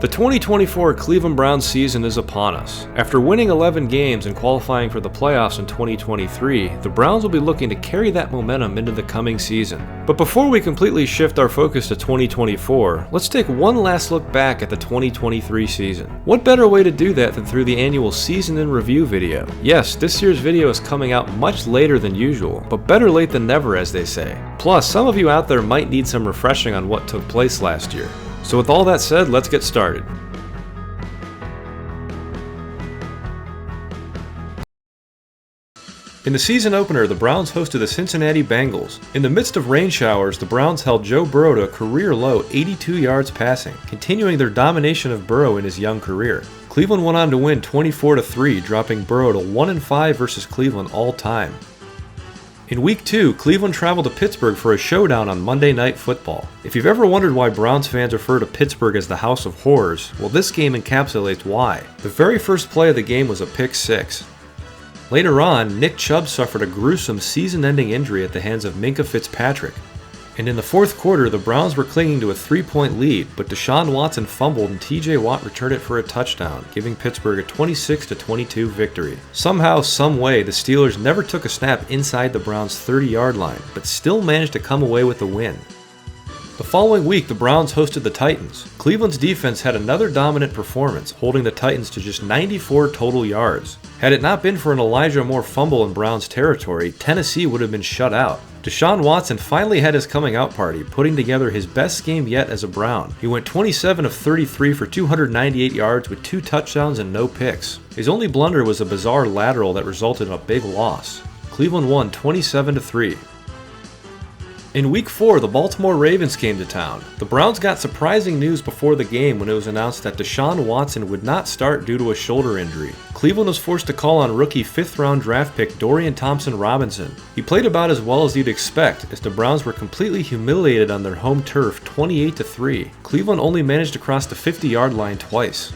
The 2024 Cleveland Browns season is upon us. After winning 11 games and qualifying for the playoffs in 2023, the Browns will be looking to carry that momentum into the coming season. But before we completely shift our focus to 2024, let's take one last look back at the 2023 season. What better way to do that than through the annual Season in Review video? Yes, this year's video is coming out much later than usual, but better late than never, as they say. Plus, some of you out there might need some refreshing on what took place last year. So with all that said, let's get started. In the season opener, the Browns hosted the Cincinnati Bengals. In the midst of rain showers, the Browns held Joe Burrow to a career-low 82 yards passing, continuing their domination of Burrow in his young career. Cleveland went on to win 24-3, dropping Burrow to 1-5 versus Cleveland all time. In Week 2, Cleveland traveled to Pittsburgh for a showdown on Monday Night Football. If you've ever wondered why Browns fans refer to Pittsburgh as the House of Horrors, well, this game encapsulates why. The very first play of the game was a pick six. Later on, Nick Chubb suffered a gruesome season-ending injury at the hands of Minkah Fitzpatrick. And in the fourth quarter, the Browns were clinging to a 3-point lead, but Deshaun Watson fumbled and TJ Watt returned it for a touchdown, giving Pittsburgh a 26-22 victory. Somehow, someway, the Steelers never took a snap inside the Browns' 30-yard line, but still managed to come away with the win. The following week, the Browns hosted the Titans. Cleveland's defense had another dominant performance, holding the Titans to just 94 total yards. Had it not been for an Elijah Moore fumble in Browns territory, Tennessee would have been shut out. Deshaun Watson finally had his coming out party, putting together his best game yet as a Brown. He went 27 of 33 for 298 yards with 2 touchdowns and no picks. His only blunder was a bizarre lateral that resulted in a big loss. Cleveland won 27-3. In Week 4, the Baltimore Ravens came to town. The Browns got surprising news before the game when it was announced that Deshaun Watson would not start due to a shoulder injury. Cleveland was forced to call on rookie 5th-round draft pick Dorian Thompson-Robinson. He played about as well as you'd expect, as the Browns were completely humiliated on their home turf 28-3. Cleveland only managed to cross the 50-yard line twice.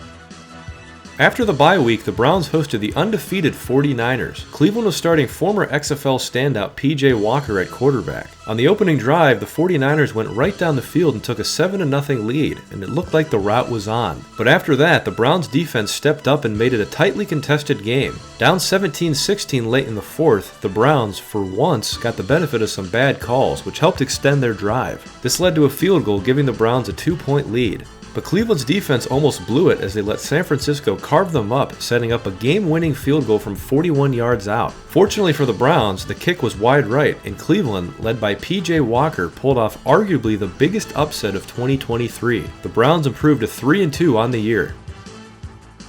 After the bye week, the Browns hosted the undefeated 49ers. Cleveland was starting former XFL standout P.J. Walker at quarterback. On the opening drive, the 49ers went right down the field and took a 7-0 lead, and it looked like the rout was on. But after that, the Browns defense stepped up and made it a tightly contested game. Down 17-16 late in the fourth, the Browns, for once, got the benefit of some bad calls, which helped extend their drive. This led to a field goal, giving the Browns a 2-point lead. But Cleveland's defense almost blew it as they let San Francisco carve them up, setting up a game-winning field goal from 41 yards out. Fortunately for the Browns, the kick was wide right, and Cleveland, led by P.J. Walker, pulled off arguably the biggest upset of 2023. The Browns improved to 3-2 on the year.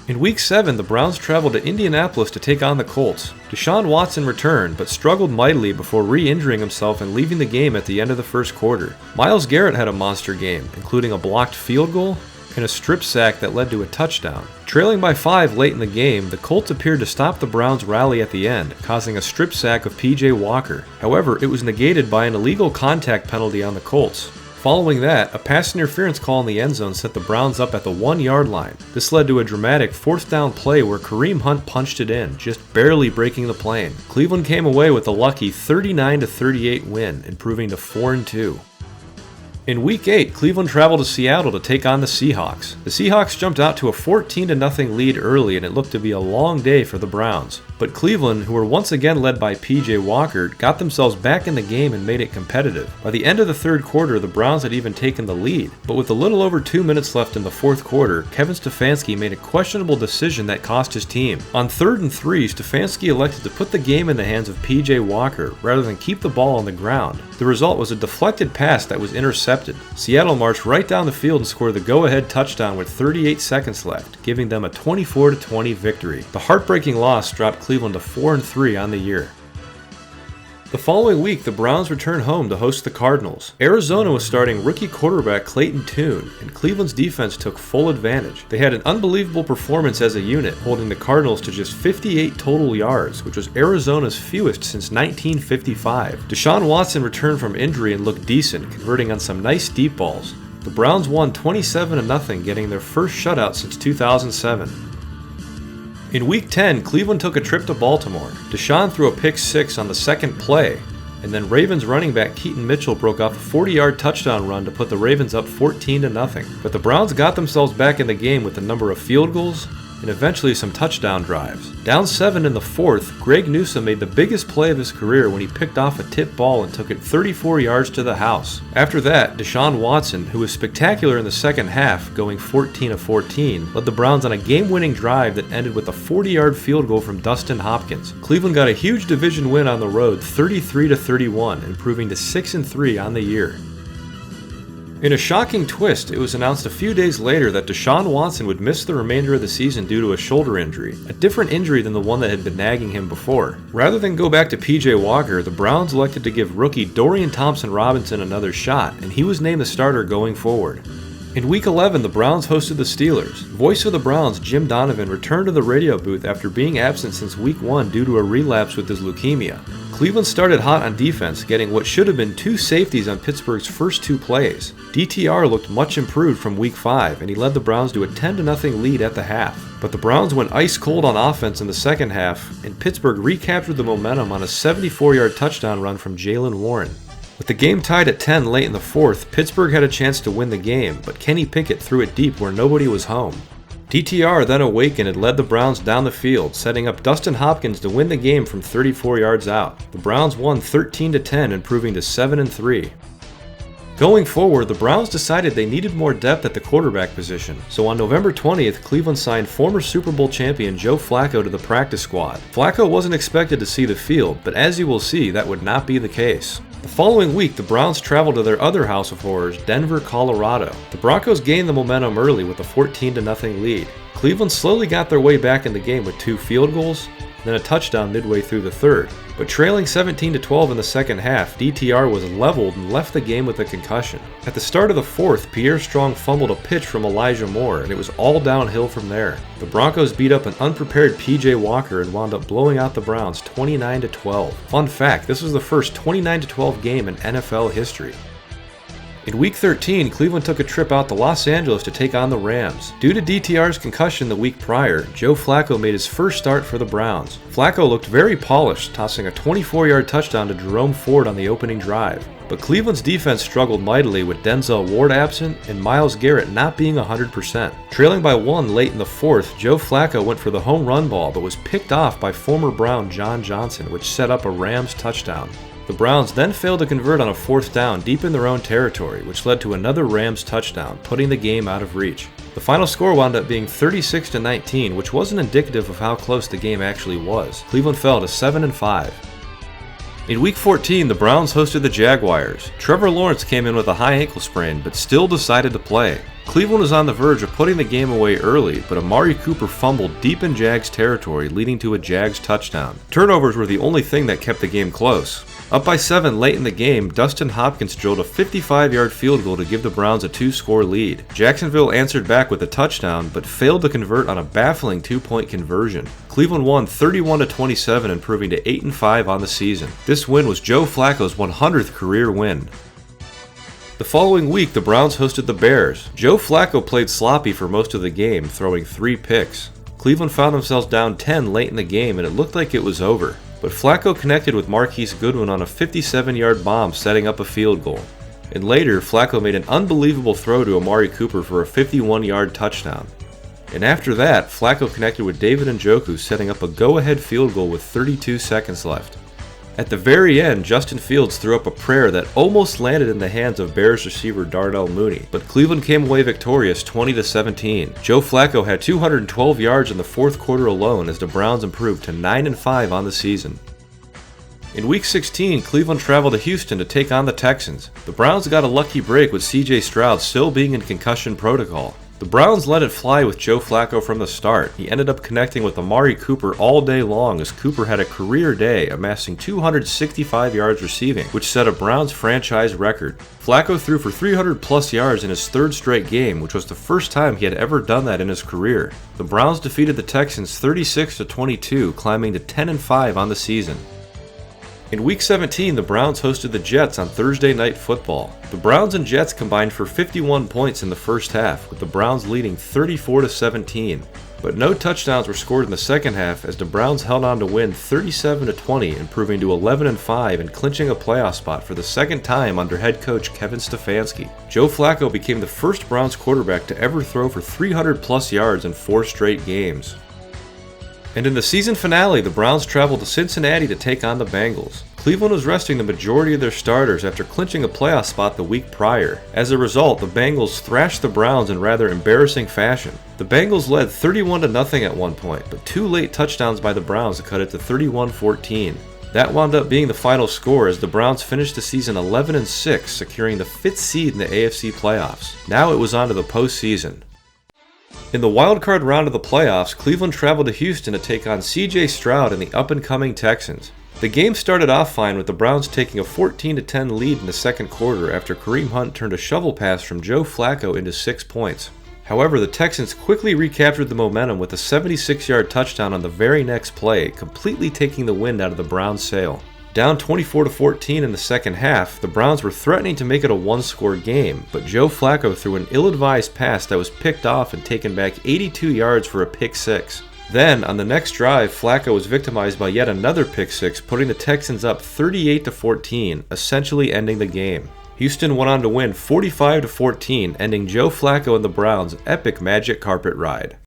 In Week 7, the Browns traveled to Indianapolis to take on the Colts. Deshaun Watson returned, but struggled mightily before re-injuring himself and leaving the game at the end of the first quarter. Myles Garrett had a monster game, including a blocked field goal and a strip sack that led to a touchdown. Trailing by 5 late in the game, the Colts appeared to stop the Browns' rally at the end, causing a strip sack of P.J. Walker. However, it was negated by an illegal contact penalty on the Colts. Following that, a pass interference call in the end zone set the Browns up at the 1-yard line. This led to a dramatic 4th down play where Kareem Hunt punched it in, just barely breaking the plane. Cleveland came away with a lucky 39-38 win, improving to 4-2. In Week 8, Cleveland traveled to Seattle to take on the Seahawks. The Seahawks jumped out to a 14-0 lead early, and it looked to be a long day for the Browns. But Cleveland, who were once again led by P.J. Walker, got themselves back in the game and made it competitive. By the end of the third quarter, the Browns had even taken the lead. But with a little over 2 minutes left in the fourth quarter, Kevin Stefanski made a questionable decision that cost his team. On 3rd and 3, Stefanski elected to put the game in the hands of P.J. Walker, rather than keep the ball on the ground. The result was a deflected pass that was intercepted. Seattle marched right down the field and scored the go-ahead touchdown with 38 seconds left, giving them a 24-20 victory. The heartbreaking loss dropped Cleveland to 4-3 on the year. The following week, the Browns returned home to host the Cardinals. Arizona was starting rookie quarterback Clayton Tune, and Cleveland's defense took full advantage. They had an unbelievable performance as a unit, holding the Cardinals to just 58 total yards, which was Arizona's fewest since 1955. Deshaun Watson returned from injury and looked decent, converting on some nice deep balls. The Browns won 27-0, getting their first shutout since 2007. In Week 10, Cleveland took a trip to Baltimore. Deshaun threw a pick 6 on the second play, and then Ravens running back Keaton Mitchell broke off a 40-yard touchdown run to put the Ravens up 14-0. But the Browns got themselves back in the game with a number of field goals and eventually some touchdown drives. Down 7 in the fourth, Greg Newsome made the biggest play of his career when he picked off a tip ball and took it 34 yards to the house. After that, Deshaun Watson, who was spectacular in the second half, going 14 of 14, led the Browns on a game-winning drive that ended with a 40-yard field goal from Dustin Hopkins. Cleveland got a huge division win on the road, 33-31, improving to 6-3 on the year. In a shocking twist, it was announced a few days later that Deshaun Watson would miss the remainder of the season due to a shoulder injury, a different injury than the one that had been nagging him before. Rather than go back to PJ Walker, the Browns elected to give rookie Dorian Thompson-Robinson another shot, and he was named the starter going forward. In Week 11, the Browns hosted the Steelers. Voice of the Browns, Jim Donovan, returned to the radio booth after being absent since Week 1 due to a relapse with his leukemia. Cleveland started hot on defense, getting what should have been 2 safeties on Pittsburgh's first 2 plays. DTR looked much improved from Week 5, and he led the Browns to a 10-0 lead at the half. But the Browns went ice cold on offense in the second half, and Pittsburgh recaptured the momentum on a 74-yard touchdown run from Jaylen Warren. With the game tied at 10 late in the fourth, Pittsburgh had a chance to win the game, but Kenny Pickett threw it deep where nobody was home. DTR then awakened and led the Browns down the field, setting up Dustin Hopkins to win the game from 34 yards out. The Browns won 13-10, improving to 7-3. Going forward, the Browns decided they needed more depth at the quarterback position, so on November 20th, Cleveland signed former Super Bowl champion Joe Flacco to the practice squad. Flacco wasn't expected to see the field, but as you will see, that would not be the case. The following week, the Browns traveled to their other house of horrors, Denver, Colorado. The Broncos gained the momentum early with a 14-0 lead. Cleveland slowly got their way back in the game with 2 field goals, then a touchdown midway through the third. But trailing 17-12 in the second half, DTR was leveled and left the game with a concussion. At the start of the fourth, Pierre Strong fumbled a pitch from Elijah Moore, and it was all downhill from there. The Broncos beat up an unprepared PJ Walker and wound up blowing out the Browns 29-12. Fun fact, this was the first 29-12 game in NFL history. In Week 13, Cleveland took a trip out to Los Angeles to take on the Rams. Due to DTR's concussion the week prior, Joe Flacco made his first start for the Browns. Flacco looked very polished, tossing a 24-yard touchdown to Jerome Ford on the opening drive. But Cleveland's defense struggled mightily with Denzel Ward absent and Myles Garrett not being 100%. Trailing by 1 late in the fourth, Joe Flacco went for the home run ball but was picked off by former Brown John Johnson, which set up a Rams touchdown. The Browns then failed to convert on a 4th down deep in their own territory, which led to another Rams touchdown, putting the game out of reach. The final score wound up being 36-19, which wasn't indicative of how close the game actually was. Cleveland fell to 7-5. In Week 14, the Browns hosted the Jaguars. Trevor Lawrence came in with a high ankle sprain, but still decided to play. Cleveland was on the verge of putting the game away early, but Amari Cooper fumbled deep in Jags territory, leading to a Jags touchdown. Turnovers were the only thing that kept the game close. Up by 7 late in the game, Dustin Hopkins drilled a 55-yard field goal to give the Browns a 2-score lead. Jacksonville answered back with a touchdown, but failed to convert on a baffling 2-point conversion. Cleveland won 31-27, improving to 8-5 on the season. This win was Joe Flacco's 100th career win. The following week, the Browns hosted the Bears. Joe Flacco played sloppy for most of the game, throwing 3 picks. Cleveland found themselves down 10 late in the game, and it looked like it was over. But Flacco connected with Marquise Goodwin on a 57-yard bomb, setting up a field goal. And later, Flacco made an unbelievable throw to Amari Cooper for a 51-yard touchdown. And after that, Flacco connected with David Njoku, setting up a go-ahead field goal with 32 seconds left. At the very end, Justin Fields threw up a prayer that almost landed in the hands of Bears receiver Darnell Mooney, but Cleveland came away victorious 20-17. Joe Flacco had 212 yards in the fourth quarter alone as the Browns improved to 9-5 on the season. In Week 16, Cleveland traveled to Houston to take on the Texans. The Browns got a lucky break with C.J. Stroud still being in concussion protocol. The Browns let it fly with Joe Flacco from the start. He ended up connecting with Amari Cooper all day long as Cooper had a career day, amassing 265 yards receiving, which set a Browns franchise record. Flacco threw for 300-plus yards in his 3rd straight game, which was the first time he had ever done that in his career. The Browns defeated the Texans 36-22, climbing to 10-5 on the season. In Week 17, the Browns hosted the Jets on Thursday Night Football. The Browns and Jets combined for 51 points in the first half, with the Browns leading 34-17. but no touchdowns were scored in the second half as the Browns held on to win 37-20, improving to 11-5 and clinching a playoff spot for the second time under head coach Kevin Stefanski. Joe Flacco became the first Browns quarterback to ever throw for 300+ yards in 4 straight games. And in the season finale, the Browns traveled to Cincinnati to take on the Bengals. Cleveland was resting the majority of their starters after clinching a playoff spot the week prior. As a result, the Bengals thrashed the Browns in rather embarrassing fashion. The Bengals led 31-0 at one point, but 2 late touchdowns by the Browns to cut it to 31-14. That wound up being the final score as the Browns finished the season 11-6, securing the 5th seed in the AFC playoffs. Now it was on to the postseason. In the wildcard round of the playoffs, Cleveland traveled to Houston to take on C.J. Stroud and the up-and-coming Texans. The game started off fine with the Browns taking a 14-10 lead in the second quarter after Kareem Hunt turned a shovel pass from Joe Flacco into 6 points. However, the Texans quickly recaptured the momentum with a 76-yard touchdown on the very next play, completely taking the wind out of the Browns' sail. Down 24-14 in the second half, the Browns were threatening to make it a one-score game, but Joe Flacco threw an ill-advised pass that was picked off and taken back 82 yards for a pick-6. Then, on the next drive, Flacco was victimized by yet another pick-6, putting the Texans up 38-14, essentially ending the game. Houston went on to win 45-14, ending Joe Flacco and the Browns' epic magic carpet ride.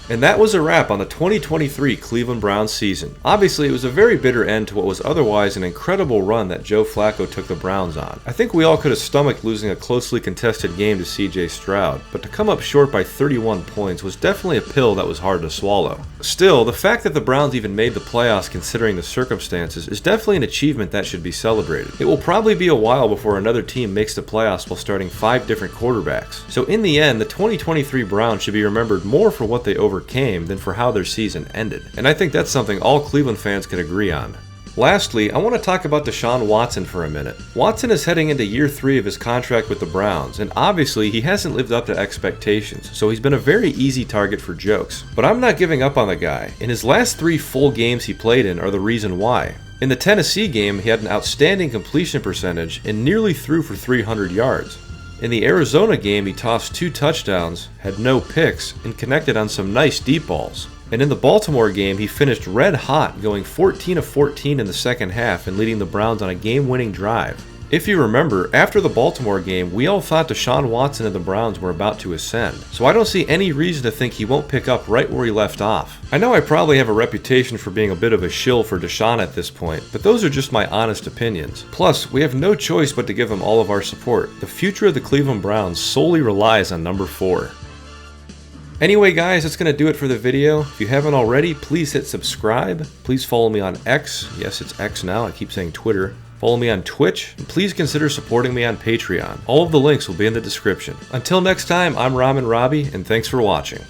And that was a wrap on the 2023 Cleveland Browns season. Obviously, it was a very bitter end to what was otherwise an incredible run that Joe Flacco took the Browns on. I think we all could have stomached losing a closely contested game to C.J. Stroud, but to come up short by 31 points was definitely a pill that was hard to swallow. Still, the fact that the Browns even made the playoffs considering the circumstances is definitely an achievement that should be celebrated. It will probably be a while before another team makes the playoffs while starting 5 different quarterbacks. So in the end, the 2023 Browns should be remembered more for what they overcame than for how their season ended. And I think that's something all Cleveland fans can agree on. Lastly, I want to talk about Deshaun Watson for a minute. Watson is heading into year 3 of his contract with the Browns, and obviously he hasn't lived up to expectations, so he's been a very easy target for jokes. But I'm not giving up on the guy. In his last 3 full games he played in are the reason why. In the Tennessee game, he had an outstanding completion percentage and nearly threw for 300 yards. In the Arizona game, he tossed 2 touchdowns, had no picks, and connected on some nice deep balls. And in the Baltimore game, he finished red hot, going 14-14 in the second half and leading the Browns on a game-winning drive. If you remember, after the Baltimore game, we all thought Deshaun Watson and the Browns were about to ascend, so I don't see any reason to think he won't pick up right where he left off. I know I probably have a reputation for being a bit of a shill for Deshaun at this point, but those are just my honest opinions. Plus, we have no choice but to give him all of our support. The future of the Cleveland Browns solely relies on number 4. Anyway guys, that's going to do it for the video. If you haven't already, please hit subscribe. Please follow me on X. Yes, it's X now. I keep saying Twitter. Follow me on Twitch, and please consider supporting me on Patreon. All of the links will be in the description. Until next time, I'm Ramen Robbie, and thanks for watching.